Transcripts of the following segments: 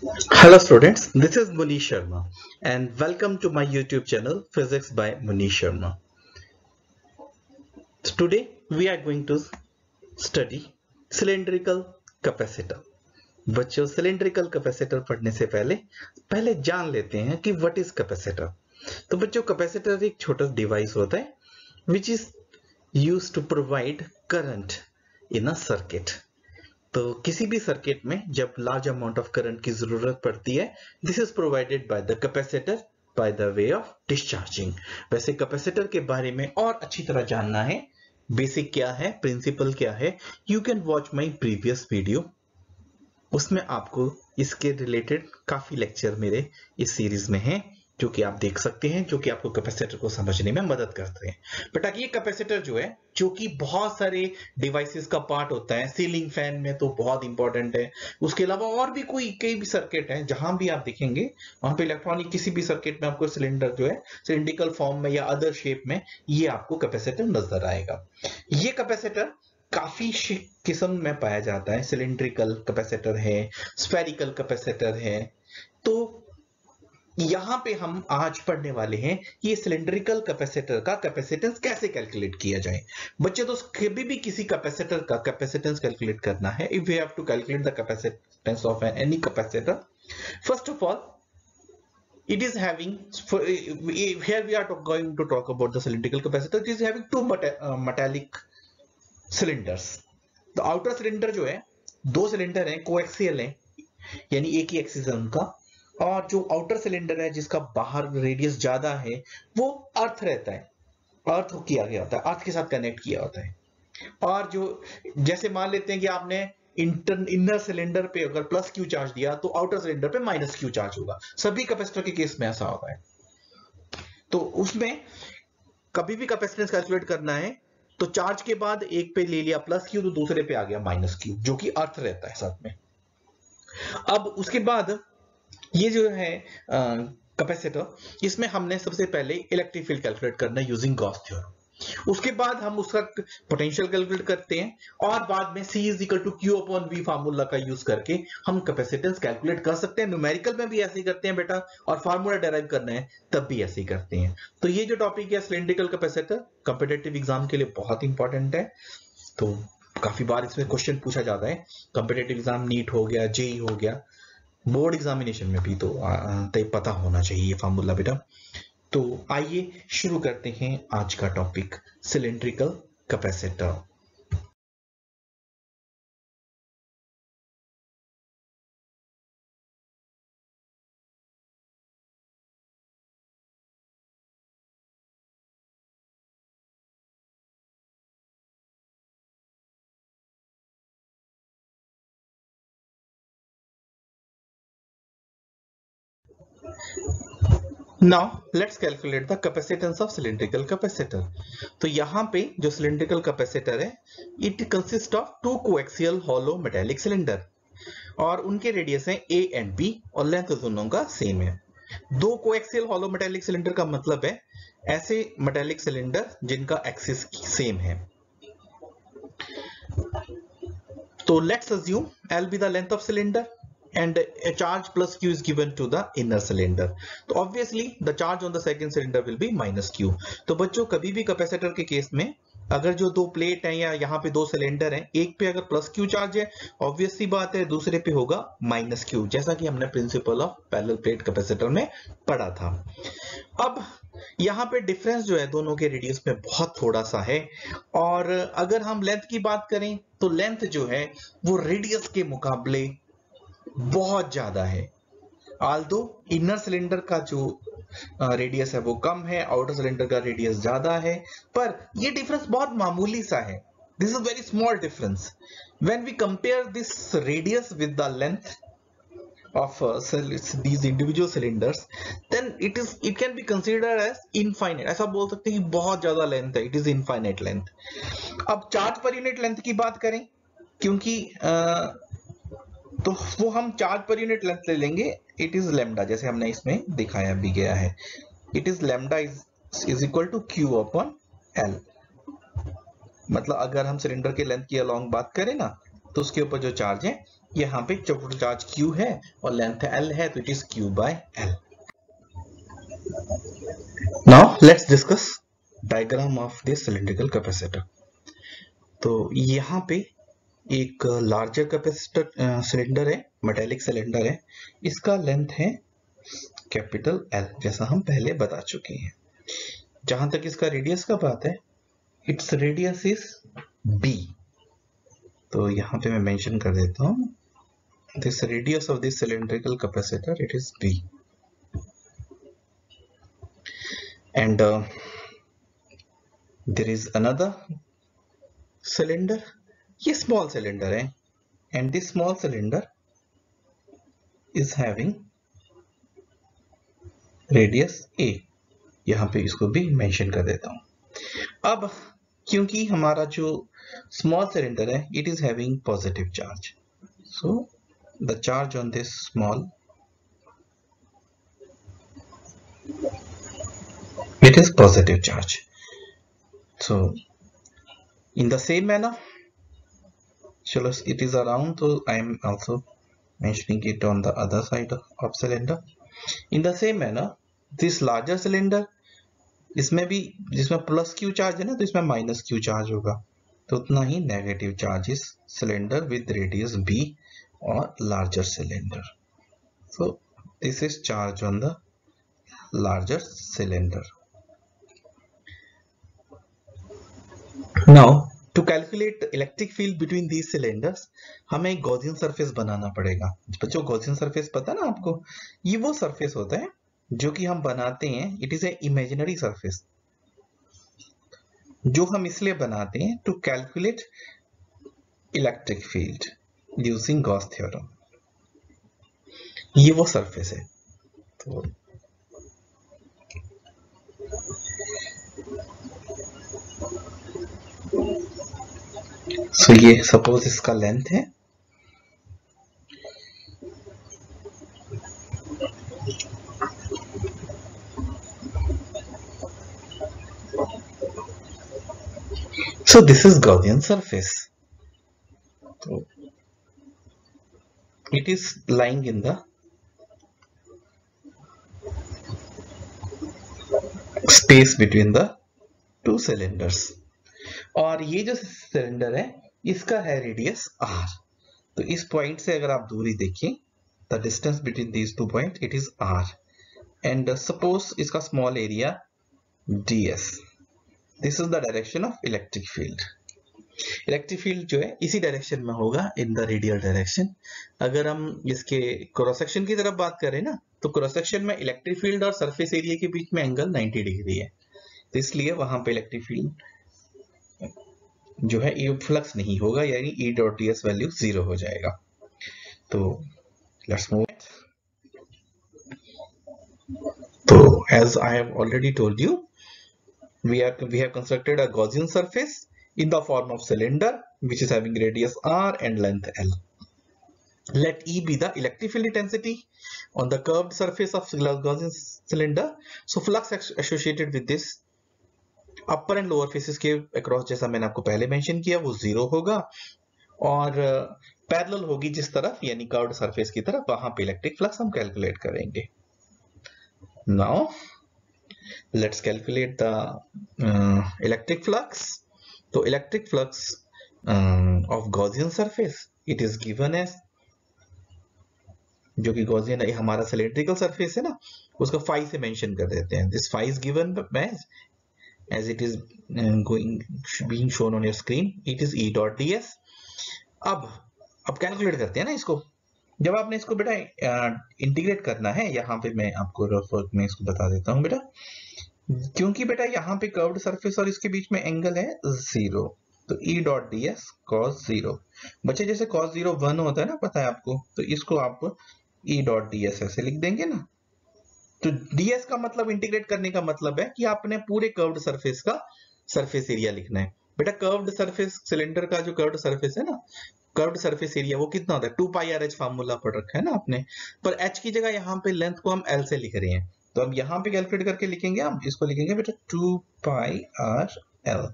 Hello students, this is Munish Sharma and welcome to my YouTube channel Physics by Munish Sharma. Today we are going to study cylindrical capacitor. बच्चों cylindrical capacitor पढ़ने से पहले जान लेते हैं कि what is capacitor. तो बच्चों capacitor एक छोटा डिवाइस होता है which is used to provide current in a circuit. तो किसी भी सर्किट में जब लार्ज अमाउंट ऑफ करंट की जरूरत पड़ती है, this is provided by the capacitor by the way of discharging. वैसे कैपेसिटर के बारे में और अच्छी तरह जानना है, बेसिक क्या है, प्रिंसिपल क्या है, you can watch my previous video. उसमें आपको इसके रिलेटेड काफी लेक्चर मेरे इस सीरीज में हैं जो कि आप देख सकते हैं, जो कि आपको कैपेसिटर को समझने में मदद करते हैं. बेटा ये कैपेसिटर जो है, जो कि बहुत सारे डिवाइसेस का पार्ट होता है, सीलिंग फैन में तो बहुत इंपॉर्टेंट है. उसके अलावा और भी कई भी सर्किट है, जहां भी आप देखेंगे वहां पे इलेक्ट्रॉनिक किसी भी सर्किट में आपको सिलेंडर जो है सिलिंड्रिकल फॉर्म में या अदर शेप में ये आपको कैपेसिटर नजर आएगा. ये कैपेसिटर काफी किस्म में पाया जाता है. सिलिंड्रिकल कैपेसिटर है, स्फेरिकल कैपेसिटर है. तो यहां पे हम आज पढ़ने वाले हैं ये सिलिंड्रिकल कैपेसिटर का कैपेसिटेंस कैसे कैलकुलेट किया जाए. बच्चे तो कभी भी किसी कैपेसिटर का कैपेसिटेंस कैलकुलेट करना है, if we have to calculate the capacitance of any capacitor, first of all it is having, here we are going to talk about the cylindrical capacitor. It is having two metallic cylinders. The outer cylinder जो है, दो cylinder हैं, coaxial हैं, यानी एक ही axis है उनका. और जो आउटर सिलेंडर है जिसका बाहर रेडियस ज्यादा है, वो अर्थ रहता है, अर्थ किया गया होता है, अर्थ के साथ कनेक्ट किया होता है. और जो जैसे मान लेते हैं कि आपने इनर सिलेंडर पे अगर प्लस क्यू चार्ज दिया तो आउटर सिलेंडर पे माइनस क्यू चार्ज होगा. सभी कैपेसिटर के केस में ऐसा होता है. तो उसमें कभी भी कैपेसिटेंस कैलकुलेट करना है तो चार्ज के बाद एक पे ले लिया प्लस क्यू तो दूसरे पे आ गया माइनस क्यू, जो कि अर्थ रहता है साथ में. अब उसके बाद ये जो है कैपेसिटर, इसमें हमने सबसे पहले इलेक्ट्रिक फील्ड कैलकुलेट करना है यूजिंग गॉस थ्योरम. उसके बाद हम उसका पोटेंशियल कैलकुलेट करते हैं और बाद में C is equal to Q upon V formula का यूज करके हम कैपेसिटेंस कैलकुलेट कर सकते हैं. न्यूमेरिकल में भी ऐसे ही करते हैं बेटा, और फार्मूला डेराइव करना है तब भी ऐसे ही करते हैं. तो ये जो टॉपिक है सिलिंड्रिकल कैपेसिटर, कॉम्पिटिटिव एग्जाम के लिए बहुत इंपॉर्टेंट है. तो काफी बार इसमें क्वेश्चन पूछा जाता है. कॉम्पिटिटिव एग्जाम नीट हो गया, जेई हो गया, बोर्ड एग्जामिनेशन में भी तो पता होना चाहिए ये फार्मूला बेटा. तो आइए शुरू करते हैं आज का topic, cylindrical capacitor. Now let's calculate the capacitance of cylindrical capacitor. तो यहाँ पे जो cylindrical capacitor है, it consists of two coaxial hollow metallic cylinder और उनके रेडियस हैं A and B और लेंथ दोनों का सेम है. दो कोएक्सियल हॉलो मेटालिक सिलेंडर का मतलब है ऐसे मेटालिक सिलेंडर जिनका एक्सिस सेम है. तो let's assume L be the length of cylinder and a charge plus q is given to the inner cylinder. तो obviously the charge on the second cylinder will be minus q. तो बच्चों कभी भी capacitor के case में अगर जो दो प्लेट हैं या यहाँ पे दो सिलेंडर हैं, एक पे अगर प्लस क्यू चार्ज है, ऑब्वियस सी बात है दूसरे पे होगा माइनस क्यू, जैसा कि हमने principle of parallel plate capacitor में पढ़ा था. अब यहाँ पे डिफरेंस जो है दोनों के रेडियस में बहुत थोड़ा सा है. और अगर हम लेंथ की बात करें तो लेंथ जो है वो रेडियस के मुकाबले बहुत ज्यादा है. आल्दो इनर सिलेंडर का जो रेडियस है वो कम है, आउटर सिलेंडर का रेडियस ज्यादा है, पर ये डिफरेंस बहुत मामूली सा है. This is very small difference. When we compare this radius with the length of these individual cylinders, then it can be considered as infinite. ऐसा बोल सकते हैं कि बहुत ज्यादा लेंथ है, it is infinite length. अब चार्ज पर यूनिट लेंथ की बात करें, क्योंकि तो वो हम चार्ज पर यूनिट लेंथ ले लेंगे, इट इज लैम्डा, जैसे हमने इसमें दिखाया भी गया है. It is lambda is equal to Q upon L. मतलब अगर हम सिलेंडर के लेंथ की अलोंग बात करें ना, तो उसके ऊपर जो चार्ज है यहाँ पे टोटल चार्ज Q है और लेंथ L है, तो it is Q by L. Now let's discuss diagram of this cylindrical capacitor. तो यहाँ पे एक लार्जर कैपेसिटर सिलेंडर है, मेटेलिक सिलेंडर है, इसका लेंथ है कैपिटल L, जैसा हम पहले बता चुके हैं. जहां तक इसका रेडियस का बात है, इट्स रेडियस इज B. तो यहाँ पे मैं मेंशन कर देता हूँ, this radius of this cylindrical capacitor, it is B. And there is another cylinder, ये small cylinder है, and this small cylinder is having radius A. यहाँ पे इसको भी मेंशन कर देता हूँ. अब क्योंकि हमारा जो स्मॉल सिलेंडर है, it is having positive charge, so the charge on this small, it is positive charge. So in the same manner, chalo it is around, so I am also mentioning it on the other side of cylinder. In the same manner, this larger cylinder, इसमें भी जिसमें plus Q charge है ना, तो इसमें minus Q charge होगा, तो उतना ही नेगेटिव चार्ज इस सिलेंडर विद रेडियस B और larger cylinder. So this is charge on the larger cylinder. Now to calculate the electric field between these cylinders, हमें एक गॉसियन सरफेस बनाना पड़ेगा. बच्चों गॉसियन सरफेस पता ना आपको, ये वो सरफेस होता है जो कि हम बनाते हैं. It is a imaginary surface जो हम इसलिए बनाते हैं to calculate electric field using Gauss theorem. ये वो सरफेस है. तो सो ये सपोज इसका लेंथ है, so this is Gaussian surface. So it is lying in the space between the two cylinders. और ये जो सिलेंडर है इसका है रेडियस R. तो इस पॉइंट से अगर आप दूरी देखिए, the distance between these two point, it is R. And suppose इसका small area ds. This is the direction of electric field. Electric field जो है इसी डायरेक्शन में होगा, इन द रेडियल डायरेक्शन. अगर हम इसके क्रॉस सेक्शन की तरफ बात करें ना, तो क्रॉस सेक्शन में इलेक्ट्रिक फील्ड और सरफेस एरिया के बीच में एंगल 90 डिग्री है, तो इसलिए वहां पे इलेक्ट्रिक फील्ड जो है ये फ्लक्स नहीं होगा, यानी E डॉट ds वैल्यू 0 हो जाएगा. तो लेट्स मूव. तो as I have already told you, we have constructed a Gaussian surface in the form of cylinder which is having radius R and length L. Let E be the electric field intensity on the curved surface of Gaussian cylinder. So flux associated with this upper and lower faces के across, जैसा मैंने आपको पहले mention किया, वो 0 होगा, और parallel होगी जिस तरफ, यानी कर्व्ड सरफेस की तरफ, वहां पे इलेक्ट्रिक फ्लक्स हम कैलकुलेट करेंगे. Now let's calculate the electric flux. तो electric flux of Gaussian surface, it is given as, जो कि गॉसियन हमारा सिलेंड्रिकल सरफेस है ना, उसका फाई से मेंशन कर देते हैं. This phi is given as it is being shown on your screen, it is E dot ds. अब कैलकुलेट करते हैं ना इसको. जब आपने इसको बेटा इंटीग्रेट करना है, यहाँ पे मैं आपको रफ वर्क में इसको बता देता हूँ बेटा, क्योंकि बेटा यहाँ पे कर्व्ड सरफेस और इसके बीच में एंगल है 0, तो E डॉट ds cos 0. बच्चे जैसे cos 0 1 होता है ना, पता है आपको, तो इसको आप E डॉट ds ऐसे लिख देंगे ना. तो ds का मतलब, इंटीग्रेट करने का मतलब है कि आपने पूरे कर्व्ड सरफेस का सरफेस एरिया लिखना है. बेटा कर्व्ड सरफेस, सिलेंडर का जो कर्व्ड सरफेस है ना, कर्व्ड सरफेस एरिया वो कितना होता है, 2 पाई RH फार्मूला पढ़ रखा है ना आपने, पर h की जगह यहाँ पे लेंथ को हम L से लिख रहे हैं, तो अब यहाँ पे कैलकुलेट करके लिखेंगे, हम इसको लिखेंगे बेटा 2 पाई RL.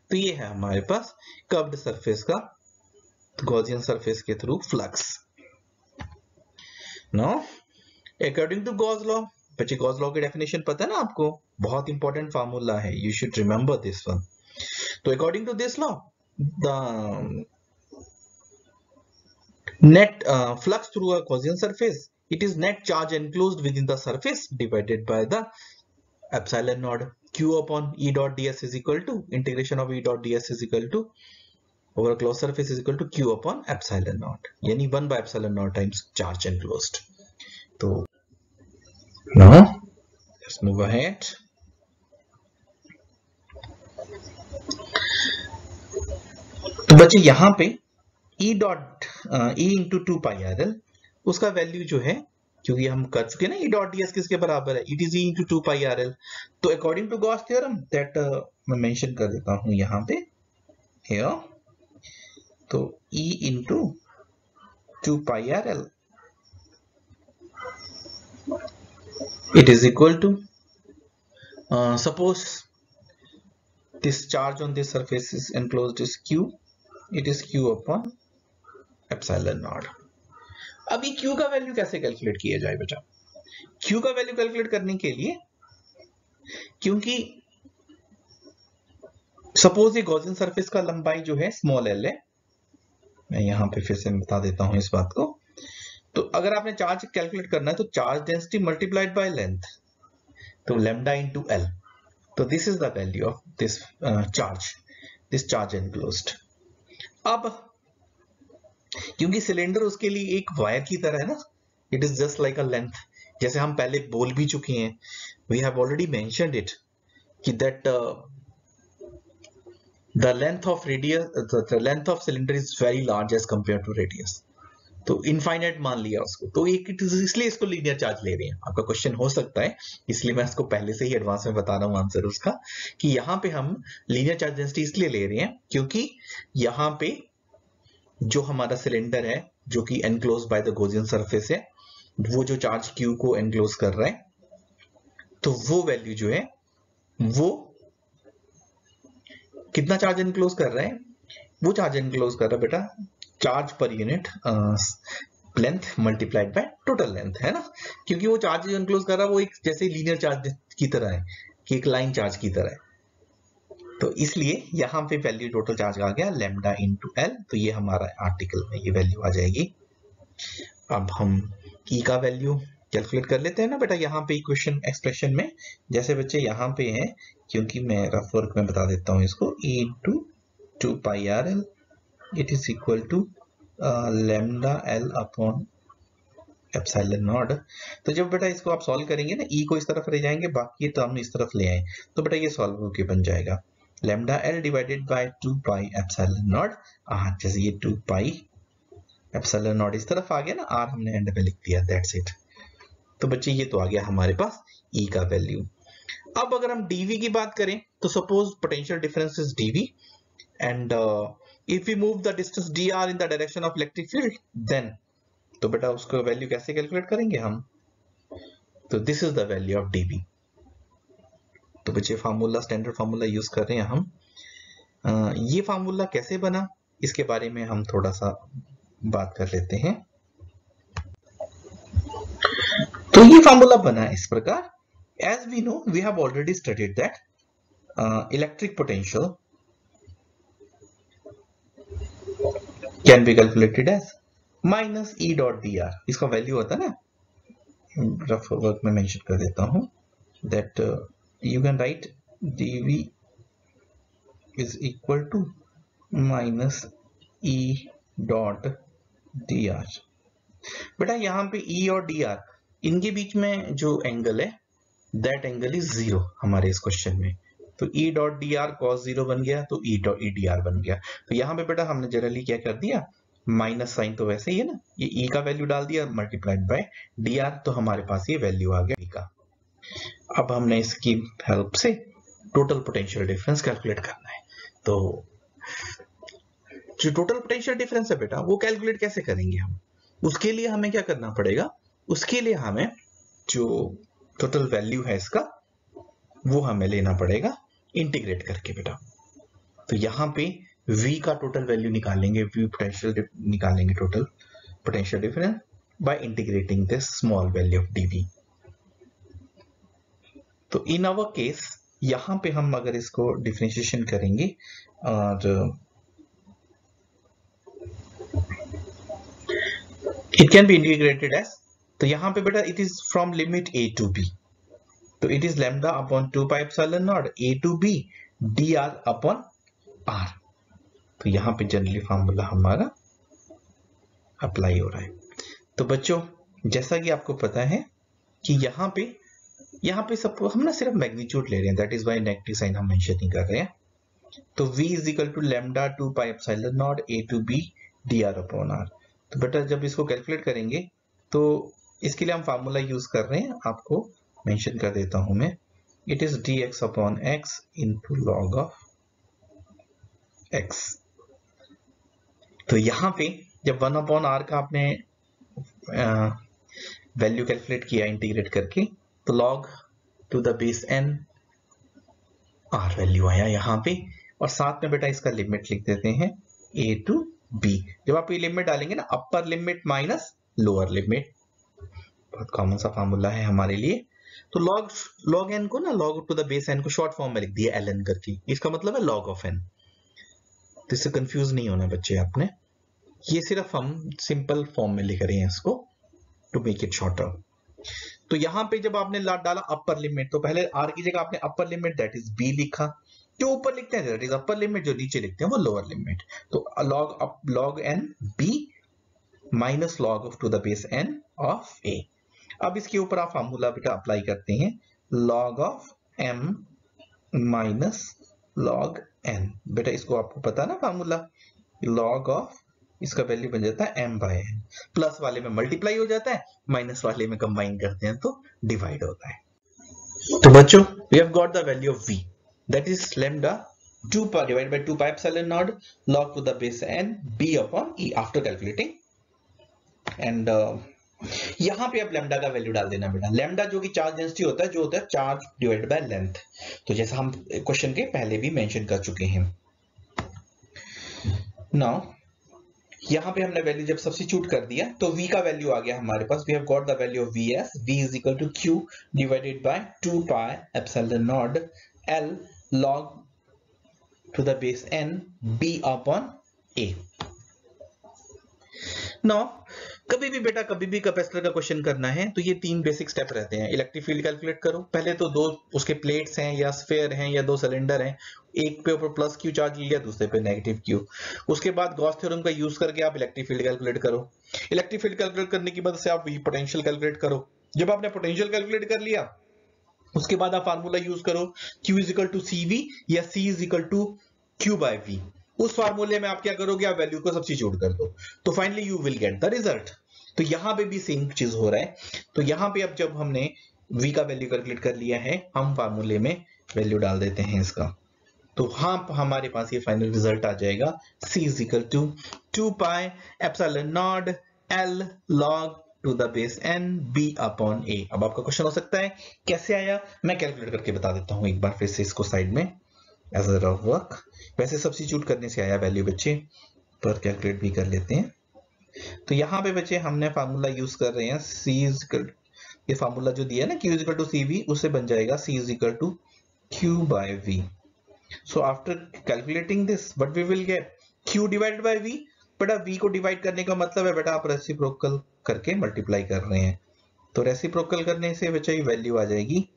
तो ये है हमारे पास कर्व्ड सरफेस का गॉसियन सरफेस के through flux. Now according to Gauss law, बच्चे गॉस लॉ की डेफिनेशन पता है ना आपको, बहुत इंपॉर्टेंट फार्मूला है, you should remember this one. तो according to this law the net flux through a Gaussian surface, it is net charge enclosed within the surface divided by the epsilon naught q upon E dot ds is equal to integration of E dot ds is equal to over a closed surface is equal to q upon epsilon naught, यानी 1 by epsilon naught times charge enclosed। तो now let's move ahead। तो बच्चे यहाँ पे E dot E into 2 pi R L, उसका value जो है, क्योंकि हम कर चुके ना E डॉट डी एस किसके बराबर है, it is E into 2 pi are L. तो according to Gauss theorem that मैं मेंशन कर देता हूं यहाँ पे here, तो E into 2 pi R L it is equal to suppose this charge on this surface is enclosed is Q, it is Q upon epsilon naught. अब ये Q का वैल्यू कैसे कैलकुलेट किया जाए बेटा? Q का वैल्यू कैलकुलेट करने के लिए, क्योंकि सपोज ये गॉसियन सरफेस का लंबाई जो है स्मॉल l है, मैं यहां पे फिर से बता देता हूं इस बात को। तो अगर आपने चार्ज कैलकुलेट करना है तो charge density multiplied by length, तो लैम्डा इनटू l, तो this is the value of this charge enclosed. अब क्योंकि सिलेंडर उसके लिए एक वायर की तरह है ना, it is just like a length, जैसे हम पहले बोल भी चुके हैं, we have already mentioned it कि that the length of radius, the length of cylinder is very large as compare to radius. तो इनफाइनाइट मान लिया उसको, तो एक इसलिए इसको लीनियर चार्ज ले रहे हैं। आपका क्वेश्चन हो सकता है, इसलिए मैं इसको पहले से ही एडवांस में बता रहा हूं आंसर उसका, कि यहाँ पे हम लीनियर चार्ज डेंसिटी इसलिए ले रहे हैं क्योंकि यहाँ पे जो हमारा सिलेंडर है जो कि enclose by the Gaussian surface है, वो जो चार्ज Q को एनक्लोज कर रहा है, तो वो वैल्यू जो है वो कितना चार्ज एनक्लोज कर रहा है, वो चार्ज एनक्लोज कर रहा है बेटा charge per unit length multiplied by total length, है ना। क्योंकि वो चार्ज जो एनक्लोज कर रहा है वो एक जैसे लीनियर चार्ज की तरह है, कि एक लाइन चार्ज की तरह है। तो इसलिए यहाँ पे वैल्यू टोटल चार्ज आ गया लैम्डा इनटू l, तो ये हमारा आर्टिकल में ये वैल्यू आ जाएगी। अब हम E का वैल्यू कैलकुलेट कर लेते हैं ना बेटा, यहाँ पे इक्वेशन एक्सप्रेशन में, जैसे बच्चे यहाँ पे है, क्योंकि मैं रफ वर्क में बता देता हूँ इसको, E into 2 pi R L it is equal to lambda l upon epsilon naught. तो जब बेटा इसको आप सॉल्व करेंगे ना, E को इस तरफ ले जाएंगे, बाकी तो हम इस तरफ ले आए, तो बेटा ये सॉल्व होके बन जाएगा lambda l divided by 2 pi epsilon not r, जैसे ये 2 पाई एप्सिलॉन नॉट इस तरफ आ गया ना, r हमने एंड में लिख दिया, दैट्स इट। तो बच्चे ये तो आ गया हमारे पास E का वैल्यू। अब अगर हम dV की बात करें, तो suppose potential difference is dV and if we move the distance dr in the direction of electric field, then तो बेटा उसको वैल्यू कैसे कैलकुलेट करेंगे हम, तो this is the value of dV। तो बच्चे फार्मूला, स्टैंडर्ड फार्मूला यूज कर रहे हैं हम। ये फार्मूला कैसे बना इसके बारे में हम थोड़ा सा बात कर लेते हैं। तो ये फार्मूला बना इस प्रकार, as we know we have already studied that electric potential can be calculated as minus E dot dr, इसका वैल्यू होता है ना, रफ वर्क में मेंशन कर देता हूं, that you can write dV is equal to minus E dot dr। बेटा यहाँ पे E और dr इनके बीच में जो एंगल है दैट एंगल इज 0 हमारे इस क्वेश्चन में, तो E डॉट dr cos 0 बन गया, तो E डॉट dr बन गया। तो यहाँ पे बेटा हमने जनरली क्या कर दिया, माइनस साइन तो वैसे ही है ना, ये E का वैल्यू डाल दिया मल्टीप्लाइड बाय dr, तो हमारे पास ये वैल्यू आ गया E का। अब हमने इसकी हेल्प से टोटल पोटेंशियल डिफरेंस कैलकुलेट करना है। तो जो टोटल पोटेंशियल डिफरेंस है बेटा वो कैलकुलेट कैसे करेंगे हम, उसके लिए हमें क्या करना पड़ेगा, उसके लिए हमें जो टोटल वैल्यू है इसका वो हमें लेना पड़ेगा इंटीग्रेट करके बेटा। तो यहाँ पे V का टोटल वैल्यू निकालेंगे, V पोटेंशियल निकालेंगे, total potential difference by integrating this small value of dV। तो इन आवर केस यहां पे हम अगर इसको डिफरेंशिएशन करेंगे और it can be integrated as, तो यहां पे बेटा it is from limit a to b, तो it is lambda upon 2 pi epsilon naught a to b dr upon r। तो यहां पे जनरली फार्मूला हमारा अप्लाई हो रहा है। तो बच्चों जैसा कि आपको पता है कि यहाँ पे सब हम ना सिर्फ मैग्नीट्यूड ले रहे हैं, that is why negative sign हम मेंशन नहीं कर रहे हैं। तो v is equal to lambda 2 pi epsilon naught a to b dr upon r। तो बेटा जब इसको कैलकुलेट करेंगे तो इसके लिए हम फार्मूला यूज कर रहे हैं, आपको मेंशन कर देता हूं मैं, it is dx upon x into log of x। तो यहां पे जब 1 अपॉन r का आपने वैल्यू कैलकुलेट किया इंटीग्रेट करके, तो log to the base n r value आया यहाँ पे, और साथ में बेटा इसका लिमिट लिख देते हैं a टू b। जब आप ये लिमिट डालेंगे ना, upper limit minus lower limit, बहुत कॉमन सा फार्मूला है हमारे लिए। तो log n को ना, log to the base n को शॉर्ट फॉर्म में लिख दिया ln करके, इसका मतलब है log ऑफ n। तो इससे कंफ्यूज नहीं होना बच्चे आपने, ये सिर्फ हम सिंपल फॉर्म में लिख रहे हैं इसको टू मेक इट शॉर्टर। तो यहां पे जब आपने डाला अपर लिमिट, तो पहले r की जगह आपने upper limit that is b लिखा, जो ऊपर लिखते हैं दैट इज अपर लिमिट, जो नीचे लिखते हैं वो लोअर लिमिट। तो log n b minus log of to the base n of a। अब इसके ऊपर आप फार्मूला बेटा अप्लाई करते हैं, log of m minus log n। बेटा इसको आपको पता ना फार्मूला, log ऑफ, इसका वैल्यू बन जाता है m बाय n, प्लस वाले में मल्टीप्लाई हो जाता है, माइनस वाले में कंबाइन करते हैं तो डिवाइड होता है। तो बच्चों we have got the value of v, that is lambda 2 pi divided by 2 pi epsilon naught log to the base n b upon e after calculating। And यहां पे आप लैम्डा का वैल्यू डाल देना बेटा। लैम्डा जो कि चार्ज डेंसिटी होता है, जो होता है चार्ज डिवाइडेड बाय लेंथ, तो जैसा हम क्वेश्चन के पहले भी मेंशन कर चुके हैं। नाउ यहां पे हमने वैल्यू जब सब्स्टिट्यूट कर दिया तो v का वैल्यू आ गया हमारे पास, we have got the value of v as v is equal to q divided by 2 pi epsilon naught l log to the base n b upon a। Now कभी भी बेटा कभी भी कैपेसिटर का क्वेश्चन करना है तो ये 3 बेसिक स्टेप रहते हैं। इलेक्ट्रिक फील्ड कैलकुलेट करो, पहले तो 2 उसके प्लेट्स हैं या स्फीयर हैं या 2 सिलेंडर हैं, एक पे ऊपर प्लस क्यू चार्ज लिया, दूसरे पे नेगेटिव क्यू। उसके बाद गॉस थ्योरम का यूज करके आप इलेक्ट्रिक फील्ड कैलकुलेट करो। इलेक्ट्रिक फील्ड कैलकुलेट करने की बाद से आप पोटेंशियल कैलकुलेट करो। जब आपने पोटेंशियल कैलकुलेट कर लिया उसके बाद आप फार्मूला यूज करो, Q is equal to CV या C is equal to Q by V। उस फार्मूले में आप क्या करोगे, आप वैल्यू को सब्स्टिट्यूट कर दो, तो finally you will get the result. तो यहां पे भी सेम चीज हो रहा है। तो यहां पे अब जब हमने v का वैल्यू कैलकुलेट कर लिया है, हम फार्मूले में वैल्यू डाल देते हैं इसका, तो हाँ हमारे पास ये फाइनल रिजल्ट आ जाएगा, c is equal to 2 pi epsilon naught l log to the base n b upon a। अब आपका क्वेश्चन हो सकता है कैसे आया, मैं कैलकुलेट करके बता देता हूं एक बार फिर से इसको साइड में एज अ रफ वर्क। वैसे सब्स्टिट्यूट करने से आया वैल्यू बच्चे, पर कैलकुलेट भी कर लेते हैं। तो यहाँ पे बच्चे हमने फार्मूला यूज कर रहे हैं c इज इक्वल, ये फार्मूला जो दिया है ना q is equal to cv, उससे बन जाएगा c is equal to q by v। So after calculating this what we will get, q divided by v। बेटा v को डिवाइड करने का मतलब है बेटा आप रेसिप्रोकल करके मल्टीप्लाई कर रहे हैं, तो रेसिप्रोकल करने से बच्चा ये वैल्यू आ जाएगी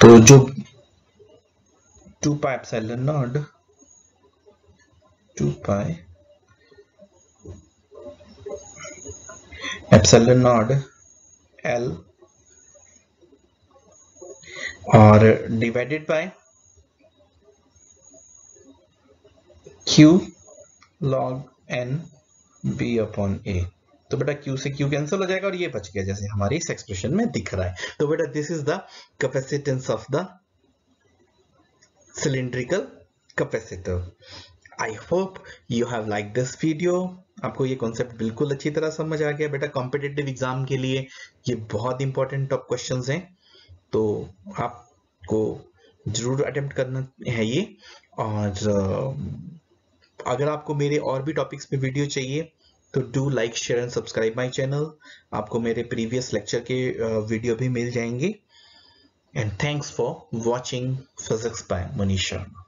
तो जो 2 pi epsilon not 2 pi epsilon naught l और divided by q log n b upon a। तो बेटा q से q कैंसिल हो जाएगा और ये बच गया जैसे हमारी इस एक्सप्रेशन में दिख रहा है। तो बेटा this is the capacitance of the cylindrical capacitor। I hope you have liked this video. आपको ये कॉन्सेप्ट बिल्कुल अच्छी तरह समझ आ गया बेटा। कॉम्पिटिटिव एग्जाम के लिए ये बहुत इंपॉर्टेंट टॉप क्वेश्चंस हैं, तो आपको जरूर अटेम्प्ट करना है ये। और अगर आपको मेरे और भी टॉपिक्स पे वीडियो चाहिए तो do like share and subscribe my channel. आपको मेरे प्रीवियस लेक्चर के वीडियो भी मिल जाएंगे। And thanks for watching physics bye Manish Sharma.